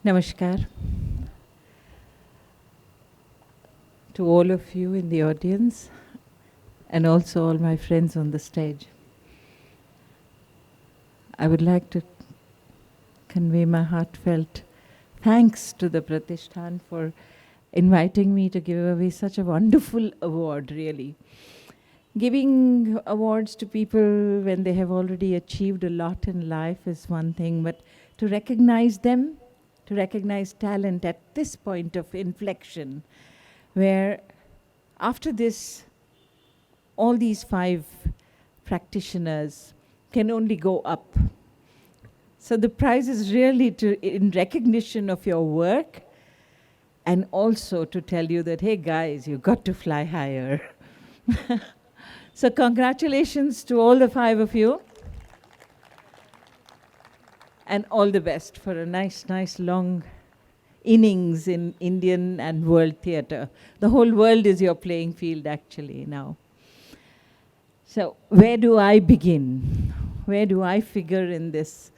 Namaskar to all of you in the audience and also all my friends on the stage. I would like to convey my heartfelt thanks to the Pratishtan for inviting me to give away such a wonderful award, really. Giving awards to people when they have already achieved a lot in life is one thing, but to recognize them, to recognize talent at this point of inflection, where after this, all these 5 practitioners can only go up. So the prize is really in recognition of your work and also to tell you that, hey guys, you've got to fly higher. So congratulations to all the 5 of you. And all the best for a nice long innings in Indian and world theatre. The whole world is your playing field actually now. So where do I begin? Where do I figure in this?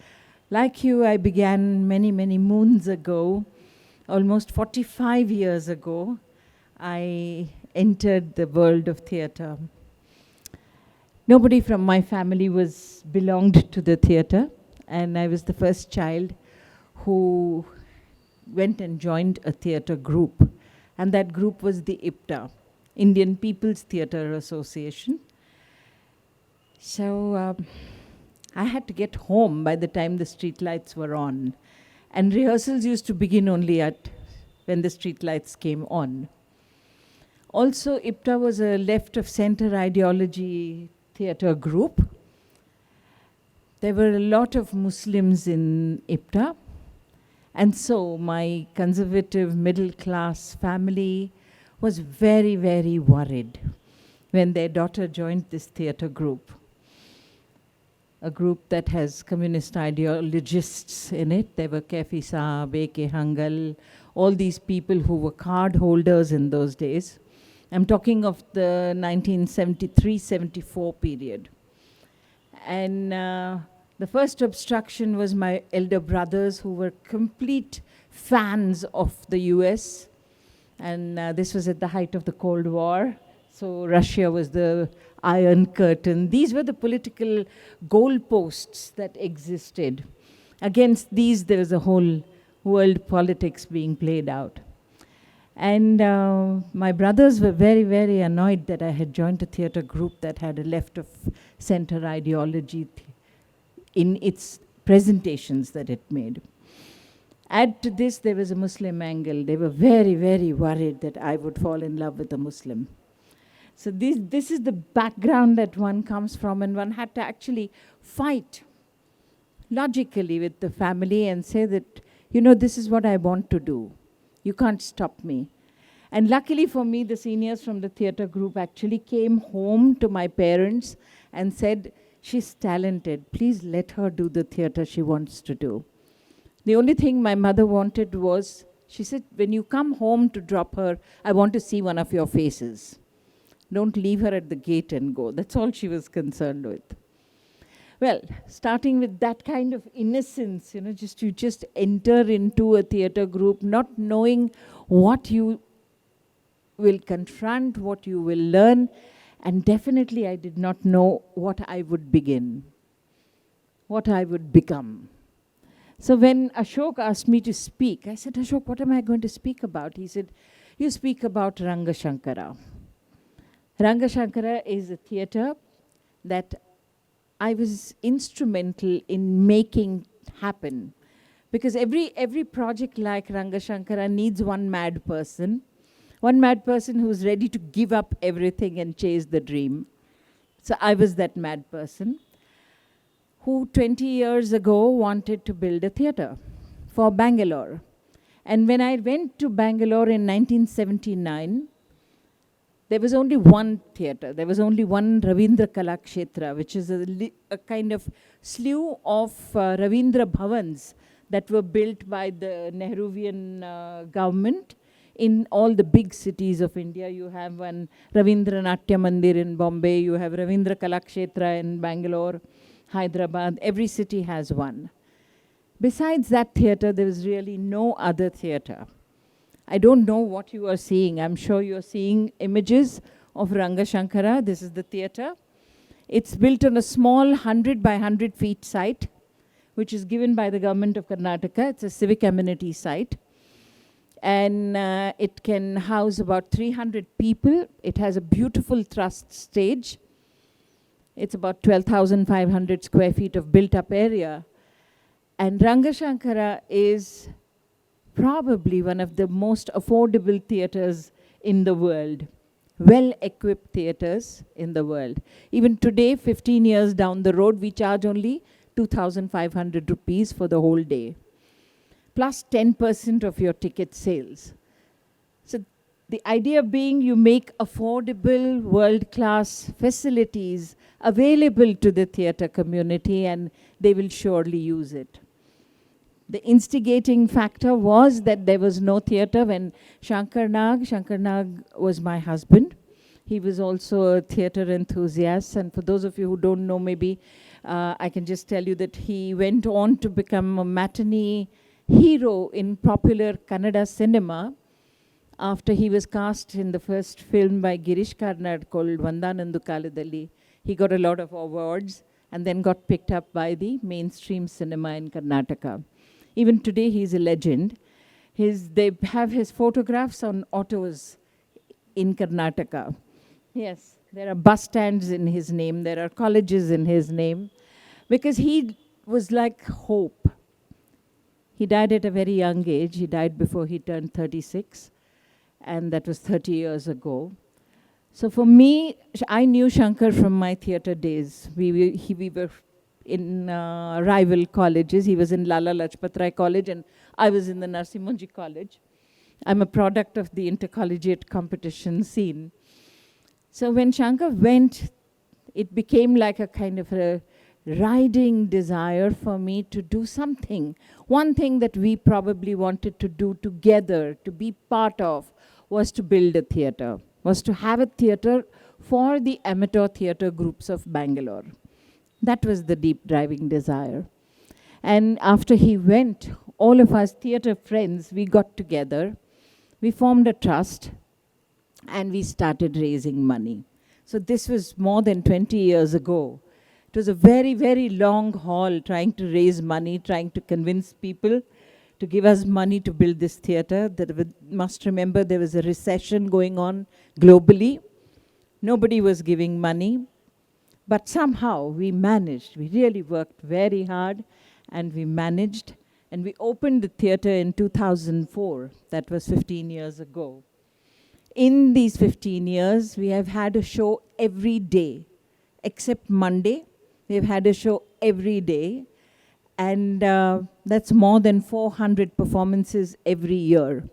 Like you, I began many moons ago, almost 45 years ago, I entered the world of theatre. Nobody from my family belonged to the theatre, and I was the first child who went and joined a theatre group. And that group was the IPTA, Indian People's Theatre Association. So I had to get home by the time the street lights were on. And rehearsals used to begin only when the street lights came on. Also, IPTA was a left of center ideology theatre group. There were a lot of Muslims in IPTA. And so my conservative middle-class family was very worried when their daughter joined this theatre group. A group that has communist ideologists in it. There were Kefi Saab, A.K. Hangal, all these people who were card holders in those days. I'm talking of the 1973-74 period. And the first obstruction was my elder brothers who were complete fans of the US. And this was at the height of the Cold War. So Russia was the Iron Curtain. These were the political goalposts that existed. Against these, there was a whole world politics being played out. And my brothers were very annoyed that I had joined a theatre group that had a left-of-center ideology in its presentations that it made. Add to this, there was a Muslim angle. They were very worried that I would fall in love with a Muslim. So this is the background that one comes from, and one had to actually fight logically with the family and say that, this is what I want to do. You can't stop me. And luckily for me, the seniors from the theatre group actually came home to my parents and said, she's talented, please let her do the theatre she wants to do. The only thing my mother wanted was, she said, when you come home to drop her, I want to see one of your faces. Don't leave her at the gate and go. That's all she was concerned with. Well, starting with that kind of innocence, you just enter into a theatre group not knowing what you will confront, what you will learn, and definitely I did not know what I would begin, what I would become. So when Ashok asked me to speak, I said, Ashok, what am I going to speak about? He said, you speak about Rangashankara. Rangashankara is a theatre that I was instrumental in making happen. Because every project like Rangashankara needs one mad person who's ready to give up everything and chase the dream. So I was that mad person who 20 years ago wanted to build a theatre for Bangalore. And when I went to Bangalore in 1979, there was only one theatre. There was only one Ravindra Kalakshetra, which is a kind of slew of Ravindra Bhavans that were built by the Nehruvian government in all the big cities of India. You have one Ravindra Natya Mandir in Bombay, you have Ravindra Kalakshetra in Bangalore, Hyderabad. Every city has one. Besides that theatre, there was really no other theatre. I don't know what you are seeing. I'm sure you're seeing images of Rangashankara. This is the theatre. It's built on a small 100 by 100 feet site, which is given by the government of Karnataka. It's a civic amenity site. And it can house about 300 people. It has a beautiful thrust stage. It's about 12,500 square feet of built-up area. And Rangashankara is probably one of the most affordable theatres in the world, well-equipped theatres in the world. Even today, 15 years down the road, we charge only 2,500 rupees for the whole day, plus 10% of your ticket sales. So the idea being you make affordable, world-class facilities available to the theatre community, and they will surely use it. The instigating factor was that there was no theatre when Shankar Nag was my husband. He was also a theatre enthusiast, and for those of you who don't know, maybe I can just tell you that he went on to become a matinee hero in popular Kannada cinema after he was cast in the first film by Girish Karnad called Vandanandu Kaladalli. He got a lot of awards and then got picked up by the mainstream cinema in Karnataka. Even today, he's a legend. They have his photographs on autos in Karnataka. Yes, there are bus stands in his name. There are colleges in his name. Because he was like hope. He died at a very young age. He died before he turned 36. And that was 30 years ago. So for me, I knew Shankar from my theatre days. We were in rival colleges. He was in Lala Lajpat Rai College and I was in the Narsimhanji College. I'm a product of the intercollegiate competition scene. So when Shankar went, it became like a kind of a riding desire for me to do something. One thing that we probably wanted to do together, to be part of, was to build a theatre, was to have a theatre for the amateur theatre groups of Bangalore. That was the deep driving desire. And after he went, all of us theatre friends, we got together, we formed a trust, and we started raising money. So this was more than 20 years ago. It was a very, very long haul trying to raise money, trying to convince people to give us money to build this theatre. Must remember there was a recession going on globally. Nobody was giving money. But somehow we managed. We really worked very hard and we managed. And we opened the theatre in 2004. That was 15 years ago. In these 15 years, we have had a show every day, except Monday. We have had a show every day. And that's more than 400 performances every year.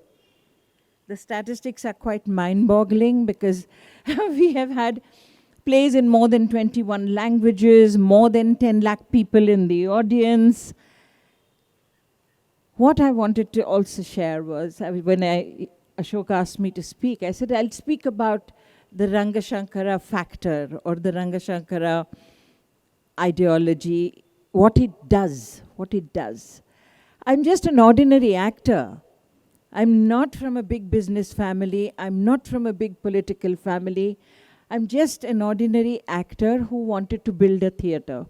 The statistics are quite mind-boggling because we have had plays in more than 21 languages, more than 10 lakh people in the audience. What I wanted to also share was, when Ashok asked me to speak, I said, I'll speak about the Rangashankara factor or the Rangashankara ideology, what it does. I'm just an ordinary actor. I'm not from a big business family. I'm not from a big political family. I'm just an ordinary actor who wanted to build a theatre.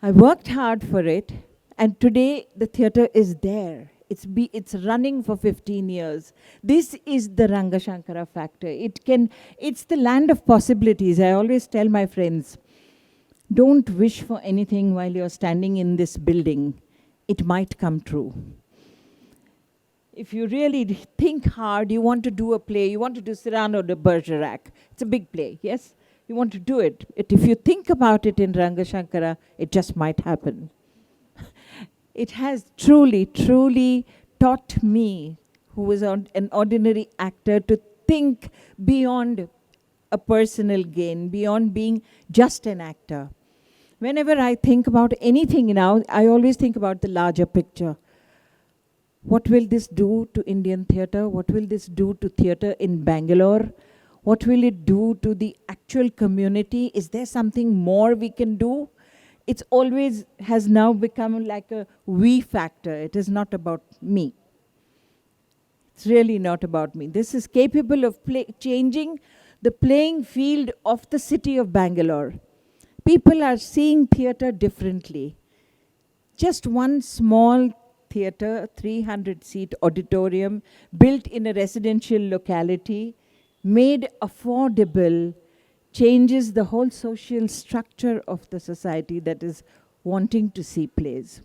I worked hard for it, and today the theatre is there. It's running for 15 years. This is the Rangashankara factor. It's the land of possibilities. I always tell my friends, don't wish for anything while you're standing in this building. It might come true. If you really think hard, you want to do a play, you want to do Cyrano de Bergerac. It's a big play, yes? You want to do it. If you think about it in Rangashankara, it just might happen. It has truly, truly taught me, who was an ordinary actor, to think beyond a personal gain, beyond being just an actor. Whenever I think about anything now, I always think about the larger picture. What will this do to Indian theatre? What will this do to theatre in Bangalore? What will it do to the actual community? Is there something more we can do? it's always has now become like a we factor. It is not about me. It's really not about me. This is capable of changing the playing field of the city of Bangalore. People are seeing theatre differently. Just one small theatre, 300-seat auditorium, built in a residential locality, made affordable, changes the whole social structure of the society that is wanting to see plays.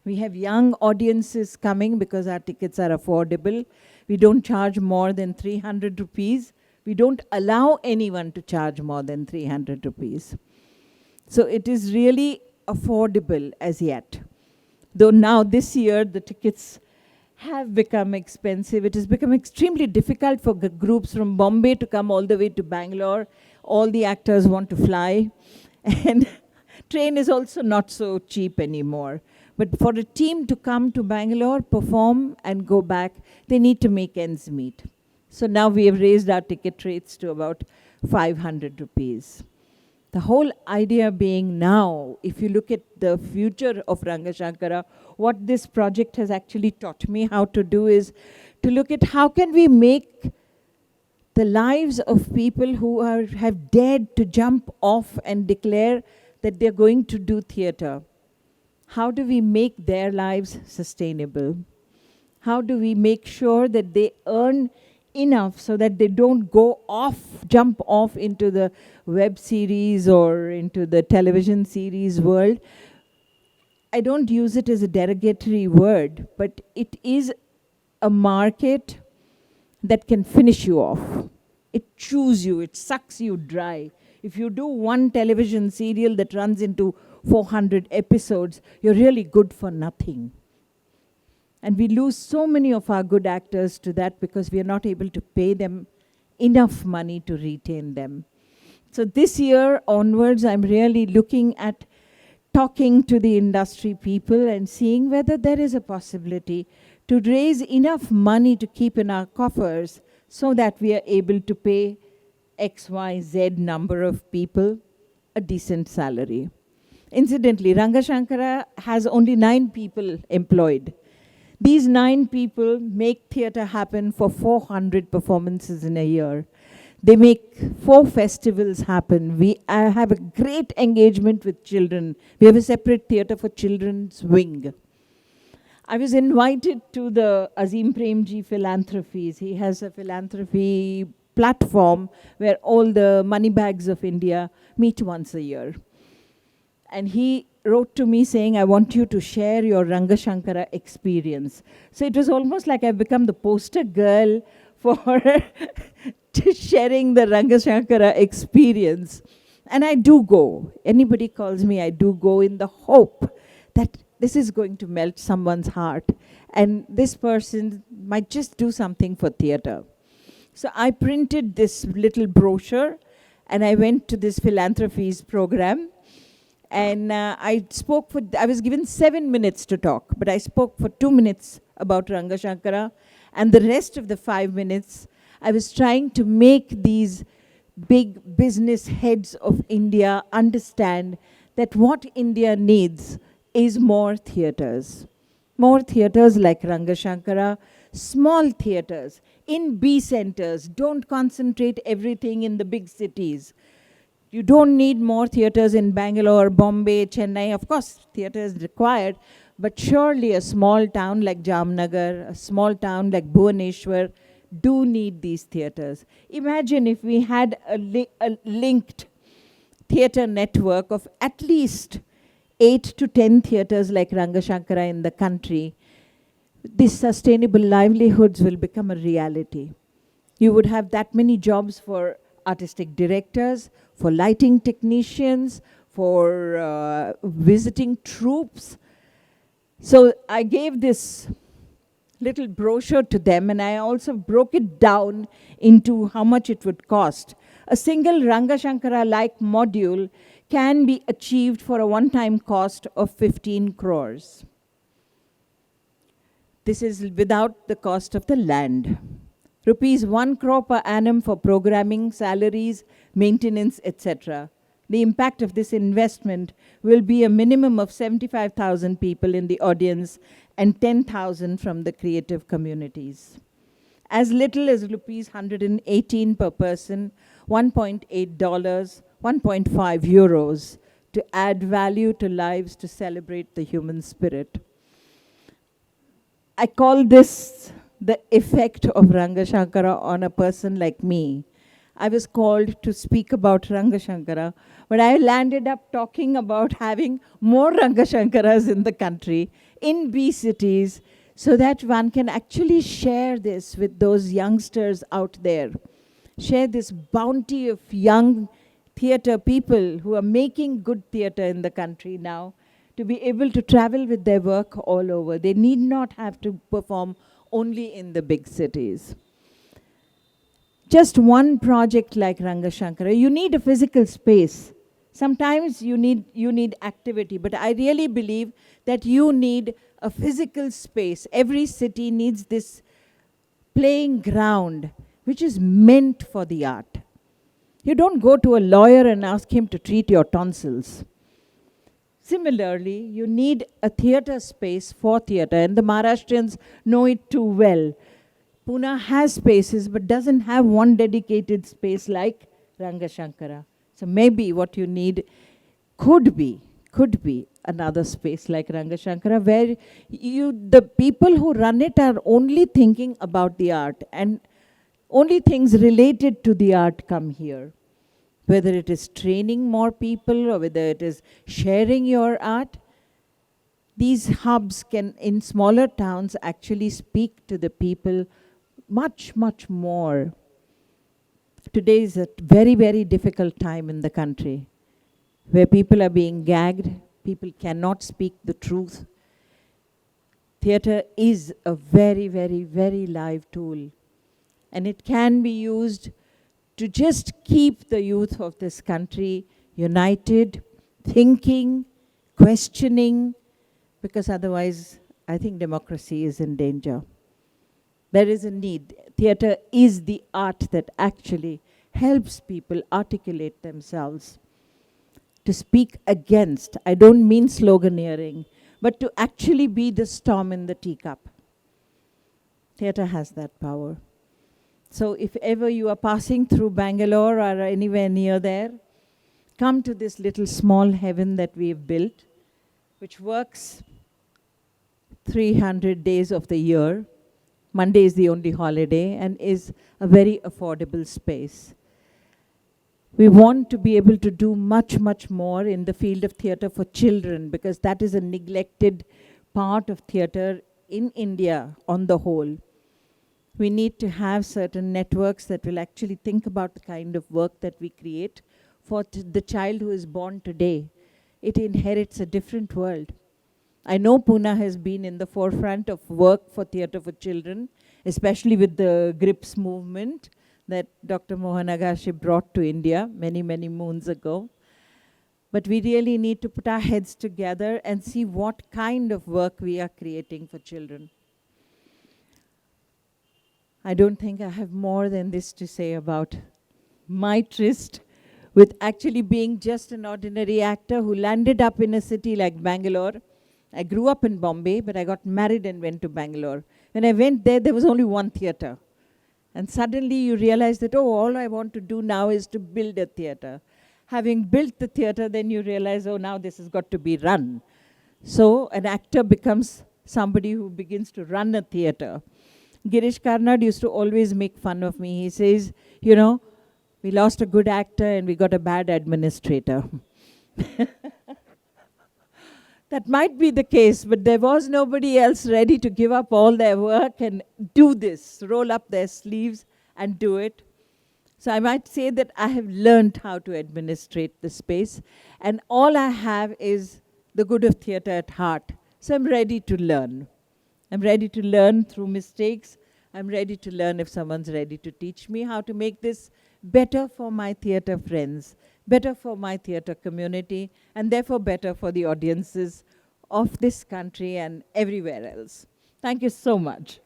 We have young audiences coming because our tickets are affordable. We don't charge more than 300 rupees. We don't allow anyone to charge more than 300 rupees. So it is really affordable as yet. Though now this year the tickets have become expensive. It has become extremely difficult for groups from Bombay to come all the way to Bangalore. All the actors want to fly. And train is also not so cheap anymore. But for a team to come to Bangalore, perform and go back, they need to make ends meet. So now we have raised our ticket rates to about 500 rupees. The whole idea being now, if you look at the future of Rangashankara, what this project has actually taught me how to do is to look at how can we make the lives of people who have dared to jump off and declare that they're going to do theatre. How do we make their lives sustainable? How do we make sure that they earn enough so that they don't jump off into the web series or into the television series world? I don't use it as a derogatory word, but it is a market that can finish you off. It chews you, it sucks you dry. If you do one television serial that runs into 400 episodes, you're really good for nothing. And we lose so many of our good actors to that because we are not able to pay them enough money to retain them. So this year onwards, I'm really looking at talking to the industry people and seeing whether there is a possibility to raise enough money to keep in our coffers so that we are able to pay X, Y, Z number of people a decent salary. Incidentally, Rangashankara has only 9 people employed. These 9 people make theatre happen for 400 performances in a year. They make 4 festivals happen. We have a great engagement with children. We have a separate theatre for children's wing. I was invited to the Azim Premji Philanthropies. He has a philanthropy platform where all the money bags of India meet once a year. And he wrote to me saying, I want you to share your Rangashankara experience. So it was almost like I've become the poster girl for sharing the Rangashankara experience. And I do go. Anybody calls me, I do go in the hope that this is going to melt someone's heart. And this person might just do something for theatre. So I printed this little brochure and I went to this philanthropies program. And I was given 7 minutes to talk, but I spoke for 2 minutes about Rangashankara. And the rest of the 5 minutes, I was trying to make these big business heads of India understand that what India needs is more theatres. More theatres like Rangashankara, small theatres in B centres. Don't concentrate everything in the big cities. You don't need more theatres in Bangalore, Bombay, Chennai. Of course, theatre is required, but surely a small town like Jamnagar, a small town like Bhubaneswar do need these theatres. Imagine if we had a linked theatre network of at least 8 to 10 theatres like Rangashankara in the country. These sustainable livelihoods will become a reality. You would have that many jobs for artistic directors, for lighting technicians, for visiting troops. So I gave this little brochure to them and I also broke it down into how much it would cost. A single Rangashankara-like module can be achieved for a one-time cost of 15 crores. This is without the cost of the land. Rupees 1 crore per annum for programming, salaries, maintenance, etc. the impact of this investment will be a minimum of 75,000 people in the audience and 10,000 from the creative communities. As little as rupees 118 per person, $1.8, 1.5 euros to add value to lives to celebrate the human spirit. I call this the effect of Rangashankara on a person like me. I was called to speak about Rangashankara, but I landed up talking about having more Rangashankaras in the country, in B cities, so that one can actually share this with those youngsters out there. Share this bounty of young theatre people who are making good theatre in the country now, to be able to travel with their work all over. They need not have to perform only in the big cities. Just one project like Rangashankara, you need a physical space. Sometimes you need activity, but I really believe that you need a physical space. Every city needs this playing ground, which is meant for the art. You don't go to a lawyer and ask him to treat your tonsils. Similarly, you need a theatre space for theatre, and the Maharashtrians know it too well. Pune has spaces, but doesn't have one dedicated space like Rangashankara. So maybe what you need could be another space like Rangashankara, where the people who run it are only thinking about the art, and only things related to the art come here. Whether it is training more people or whether it is sharing your art, these hubs can, in smaller towns, actually speak to the people much, much more. Today is a very, very difficult time in the country, where people are being gagged, people cannot speak the truth. Theatre is a very, very, very live tool, and it can be used to just keep the youth of this country united, thinking, questioning, because otherwise I think democracy is in danger. There is a need. Theatre is the art that actually helps people articulate themselves, to speak against. I don't mean sloganeering, but to actually be the storm in the teacup. Theatre has that power. So if ever you are passing through Bangalore or anywhere near there, come to this little small heaven that we've built, which works 300 days of the year. Monday is the only holiday, and is a very affordable space. We want to be able to do much, much more in the field of theatre for children, because that is a neglected part of theatre in India on the whole. We need to have certain networks that will actually think about the kind of work that we create for the child who is born today. It inherits a different world. I know Pune has been in the forefront of work for theatre for children, especially with the GRIPS movement that Dr. Mohan Agashi brought to India many, many moons ago. But we really need to put our heads together and see what kind of work we are creating for children. I don't think I have more than this to say about my tryst with actually being just an ordinary actor who landed up in a city like Bangalore. I grew up in Bombay, but I got married and went to Bangalore. When I went there, there was only one theatre. And suddenly you realize that, oh, all I want to do now is to build a theatre. Having built the theatre, then you realize, oh, now this has got to be run. So an actor becomes somebody who begins to run a theatre. Girish Karnad used to always make fun of me. He says, you know, we lost a good actor and we got a bad administrator. That might be the case, but there was nobody else ready to give up all their work and do this, roll up their sleeves and do it. So I might say that I have learned how to administrate the space, and all I have is the good of theatre at heart. So I'm ready to learn. I'm ready to learn through mistakes. I'm ready to learn if someone's ready to teach me how to make this better for my theatre friends, better for my theatre community, and therefore better for the audiences of this country and everywhere else. Thank you so much.